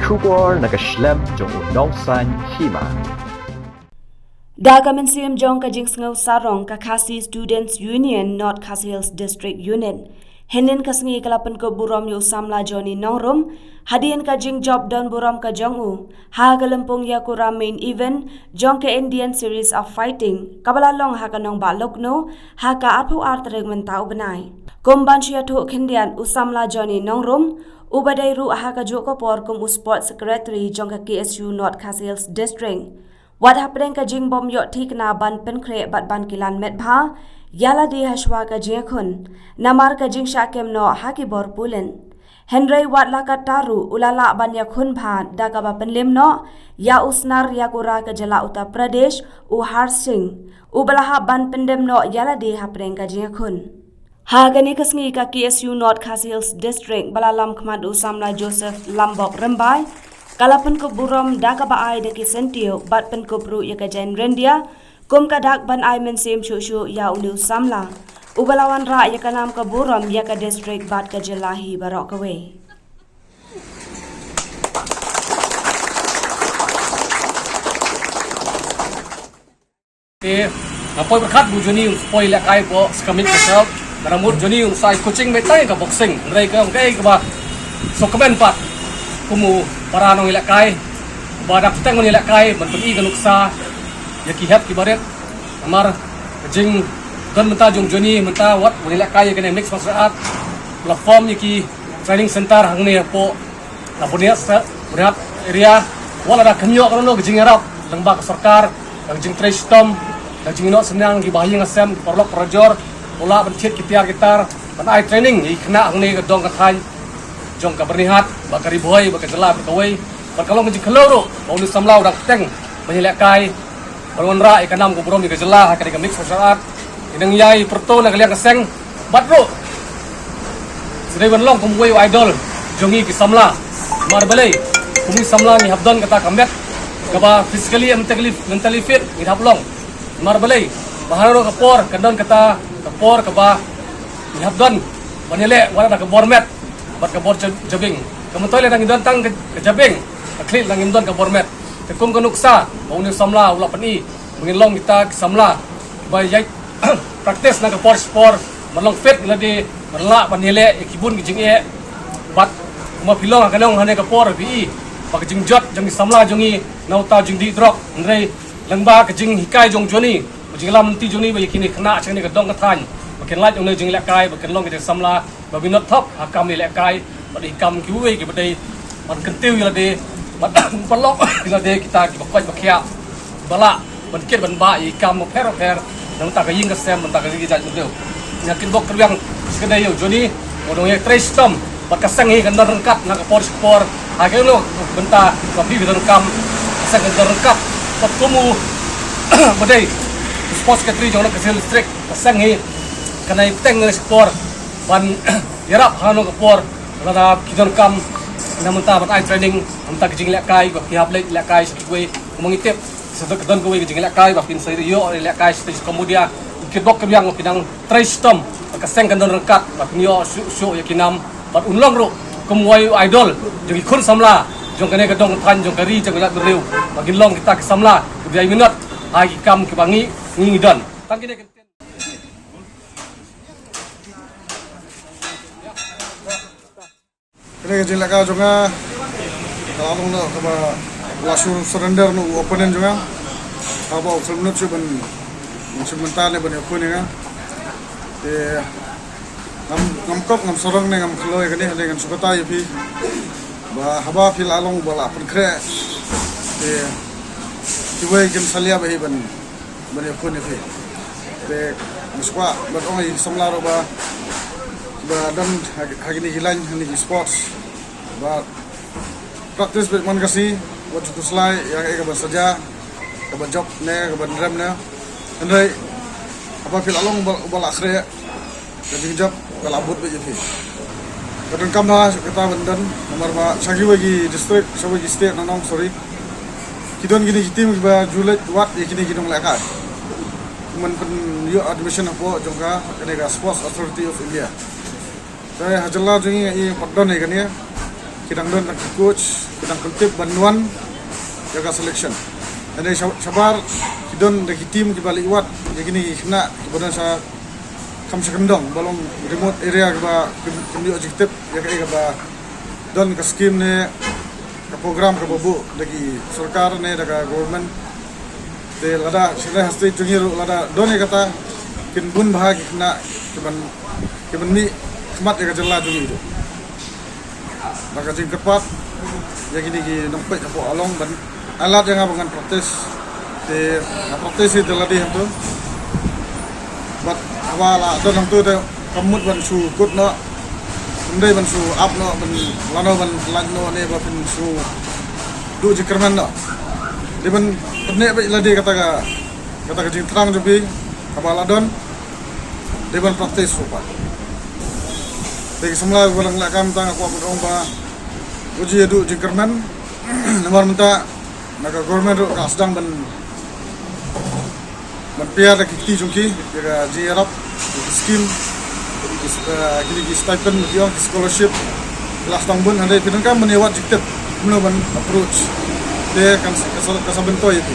Shubor nakaslem jong unongsan hima. Daga mensiam jong ka jingsngau sarong ka Khasi Students Union North Khasi Hills District Union. Henin kasengi kalapan ko buram yu samla Johnny Nongrum, hadian ka jing job don buram ka jongu, ha kalempong yakura main event, jong ka Indian Series of Fighting, kabalalong ha kanong balokno, ha ka apu artereg mentau benai. Kumban siya tu kendian usamla Johnny Nongrum, ubadai ru ha ka joko por kum sport secretary jong ka KSU North Khasi Hills District. Wat hapdeng ka jing bom yok tik na ban penkre bat ban kilan met bha, yala di hashwa ka jingakun, namar ka jing syakem no haki bor pulen. Henry wat laka taru ulala ban yakun bha daga ba penlim no, ya usnar yakura ka jala Uttar Pradesh u Har Singh, u balaha ban pendem no yala di hapdeng ka jingakun. Hagani kasngi ka KSU North Khasi Hills District balalam khmad usamla Joseph Lambok Rembai, kalapan ko buram daga ba ay deki sentio bat pen ko bru ya ka jen rendia, kum ka dak ban ay men sim shushu ya unu samla, ubalawan ra ya ka nam ka buram ya ka district bat ka jelahi barok kawe. Napoi berkat bu Joni poi lek ai ko skamit kesel naramut Joni sai coaching metai ka boxing ngai ka ke ba so kemen pat kumu para nong lek kai badak teng ni lek kai ban pegi ka nuksa ya ki hat ki baret amar jing don menta jong Joni menta wat ni lek kai ka mix martial art platform ki training center hang ni po na punya berat area wala da kenyo ka no jing arab lembak sarkar jing trace tom jing no senang ki bahi ngasem porlok projor ola bencit ki tiar gitar ban ai training i kena hang ni ka dong ka thai jong ka bernihat bakari boy bakal jela bakawai berkalong jing keloro mau samlau dak teng menyelek kai balon ra ikanam ko brom ni ka jela ka mix martial art inang yai perto na kaliang kaseng batro sedai ban long kumwei idol jongi ki samla mar balai kumi samla ni habdon kata comeback kaba physically and mentally fit ni hablong mar balai baharo kapor kandon kata kapor kaba ni habdon banele wala ka bormet bat ka bor jabing kamutoy le nang indon tang ke jabing aklit nang indon ka bormet kum ka nuksa mau ni samla ula pani mengilong kita samla ba yai practice na ka por sport malong fit ladi marla banele kibun ki jing e bat ma pilong ka long hane ka por bi ba jing jot jang samla jongi nauta jing di drop ndrei langba ka jing hikai jong Joni jing lam ti Joni ba yakini khna chang ni ka dong ka than baken laj ong jing lek kai baken long ka samla ba binot thop hakam ni lek kai ba di kam ki wei ki ba dei ban kentiu ya de ba palok la de kita ki bakoi bakhya bala ban ket ban ba i kam mo per nang ta ka ying ka sem ban ta ka gi jaj mu deu nyakin bok terbiang sekadai yo Joni odong ye trace tom ba ka sang hi kan rengkat na ka por sport ha ke lo benta ba bi dan kam sang ka rengkat ba kumu ba dei sports secretary jong na ka district sang hi kanai teng sport ban yarap hano ka por lada kidon kam namenta ban ai training namenta kijing lek kai ba kiap lek kai sikwe mengitip sedek don kowe kijing lek kai ba pin sai yo lek kai stage kemudian kibok kebiang pinang tristom ka seng kan don rengkat ba pinyo show yakinam ba unlong ro kumwai idol jong ikun samla jong kane ka dong than jong kari jong lat bereu ba ginlong kita ke samla ke biai minut ai kam ke bangi ngidon tang kine Kene jing laka jonga kalong no kaba lasu surrender no opponent jonga aba observant chuban mental ban opponent nga te ngam kok ngam sorong ne ngam khloi kene le ngam sukata yipi ba haba fil along bala pun kre te tiwai kin salia ba ban opponent fe te muswa ba oi samla ro ba dan hagini hilang hani sports ba practice bet man kasi wat tu slai yang ega saja ka job ne ka drum ne andai apa fil along bal akhre ka job ka labut be jefi kadang kam ha kita bandan nomor ba sagi wagi district sagi state nanong sorry kidon gini tim ba julet wat yakini gidong laka man pen yo admission apo jongka kene ga sports authority of India saya hajallah jongi i padon ne kania kidang don nak coach kidang kultip banduan jaga selection. Ada sabar kidon dari tim kibali iwat jadi ni kena kemudian sa kam sekendong balong remote area ba kami objektif ya kai ba don ka scheme ne ka program ka babu dari sarkar ne daga government de lada sila hasti tungiru lada don kata kin bun bahagi kena kiban mi kemat ya jela dulu itu maka jing kepat ya gini nampak apa along ban alat yang abangan protes de na protes itu ladi itu bat wala don nang tu de kamut ban su kut no ndai ban su up no ban lano ban lan no ne ba ban su du jikerman no de ban ne ba ladi kata jing terang jubi kabala don de ban protes rupa de semula barang lakam tang aku ba uji du jikerman nomor minta naga government ro kasdang ban piar kiti jungki jaga JRF scheme gini stipend yang scholarship kelas tangbun ada pinang kan menewat jiktet menawan approach dia kan kasabento itu